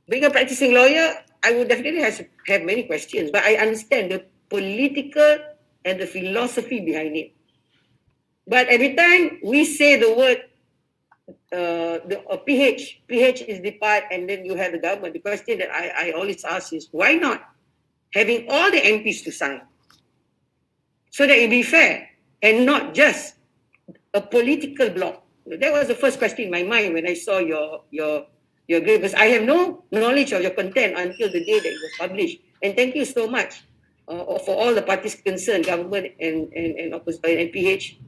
Being a practicing lawyer, I would definitely have many questions, but I understand the political and the philosophy behind it. But every time we say the word PH is the part, and then you have the government. The question that I always ask is, why not having all the MPs to sign, so that it be fair and not just a political block? That was the first question in my mind when I saw your grade, because I have no knowledge of your content until the day that it was published. And thank you so much for all the parties concerned, government and PH,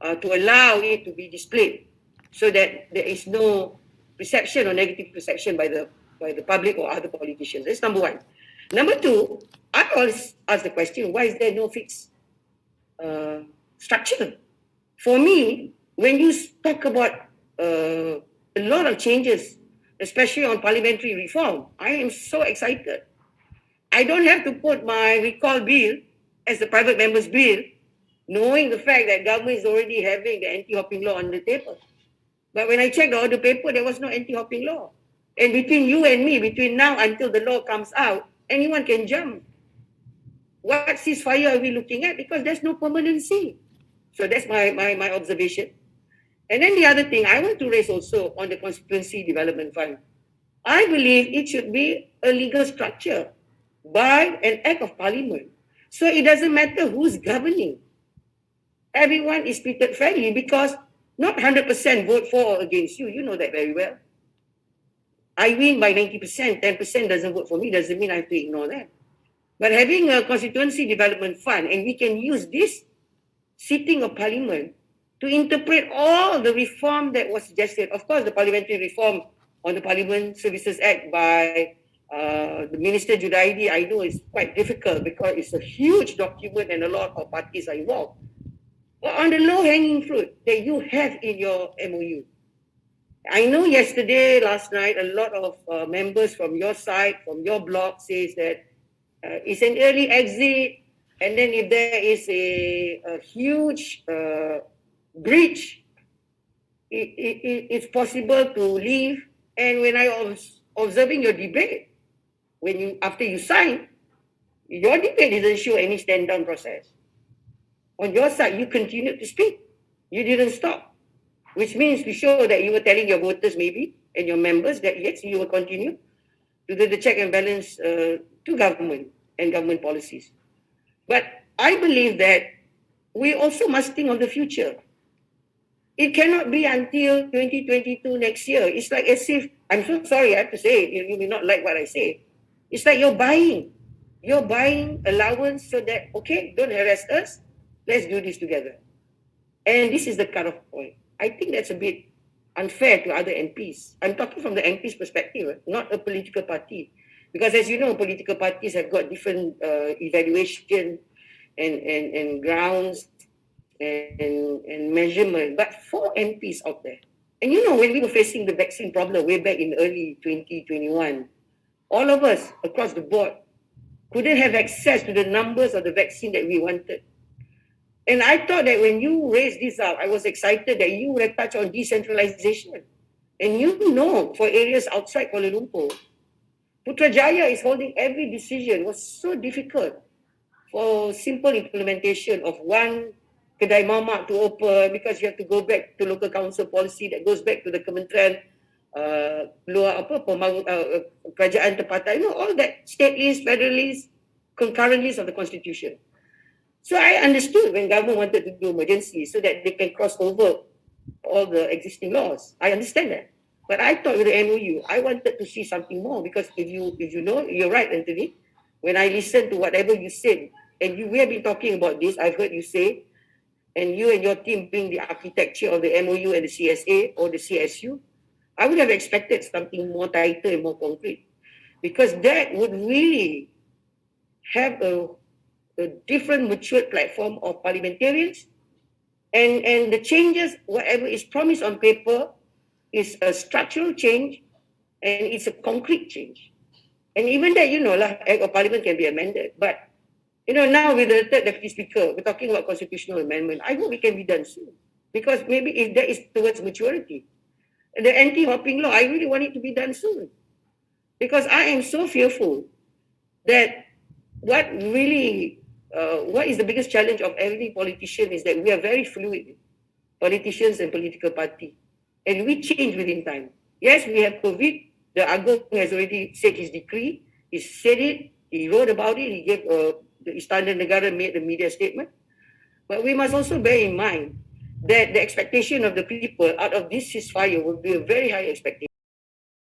to allow it to be displayed, so that there is no perception or negative perception by the public or other politicians. That's number one. Number two, I always ask the question, why is there no fixed structure? For me, when you talk about a lot of changes, especially on parliamentary reform, I am so excited. I don't have to put my recall bill as the private member's bill, knowing the fact that government is already having the anti-hopping law on the table. But when I checked the order paper, there was no anti-hopping law. And between you and me, between now until the law comes out, anyone can jump. What ceasefire are we looking at? Because there's no permanency. So that's my observation. And then the other thing I want to raise also on the Constituency Development Fund, I believe it should be a legal structure by an act of parliament. So it doesn't matter who's governing. Everyone is treated fairly, because not 100% vote for or against you. You know that very well. I win by 90%, 10% doesn't vote for me, doesn't mean I have to ignore that. But having a Constituency Development Fund, and we can use this sitting of parliament to interpret all the reform that was suggested. Of course, the parliamentary reform on the Parliament Services Act by the Minister Judaidi, I know is quite difficult because it's a huge document and a lot of parties are involved. But on the low-hanging fruit that you have in your MoU, I know yesterday, last night, a lot of members from your side, from your block, says that it's an early exit, and then if there is a huge breach, it's possible to leave. And when I was observing your debate, after you sign, your debate didn't show any stand-down process. On your side, you continued to speak. You didn't stop, which means to show that you were telling your voters maybe and your members that yes, you will continue to do the check and balance to government and government policies. But I believe that we also must think of the future. It cannot be until 2022 next year. It's like as if, I'm so sorry, I have to say it, you may not like what I say. It's like you're buying allowance so that, okay, don't harass us, let's do this together. And this is the cutoff point. I think that's a bit unfair to other MPs. I'm talking from the MP's perspective, not a political party. Because as you know, political parties have got different evaluation and grounds and measurement. But for MPs out there, and you know, when we were facing the vaccine problem way back in early 2021, all of us across the board couldn't have access to the numbers of the vaccine that we wanted. And I thought that when you raised this up, I was excited that you would touch on decentralization. And you know, for areas outside Kuala Lumpur, Putrajaya is holding every decision. It was so difficult for simple implementation of one kedai mamak to open, because you have to go back to local council policy that goes back to the Kementerian kerajaan tempatan, you know, all that state list, federal list, concurrent list of the constitution. So I understood when government wanted to do emergency so that they can cross over all the existing laws. I understand that. But I thought with the MoU, I wanted to see something more, because if you know, you're right, Anthony. When I listened to whatever you said, and we have been talking about this, I've heard you say, and you and your team bring the architecture of the MoU and the CSA or the CSU, I would have expected something more tighter and more concrete, because that would really have a different matured platform of parliamentarians, and the changes, whatever is promised on paper, is a structural change and it's a concrete change. And even that, you know, Act of Parliament can be amended. But, you know, now with the third deputy speaker, we're talking about constitutional amendment. I hope it can be done soon, because maybe if that is towards maturity. The anti-hopping law, I really want it to be done soon. Because I am so fearful that what is the biggest challenge of every politician is that we are very fluid, politicians and political party, and we change within time. Yes, we have COVID. The Agong has already said his decree. He said it. He wrote about it. He gave the Istana Negara made the media statement. But we must also bear in mind that the expectation of the people out of this ceasefire will be a very high expectation.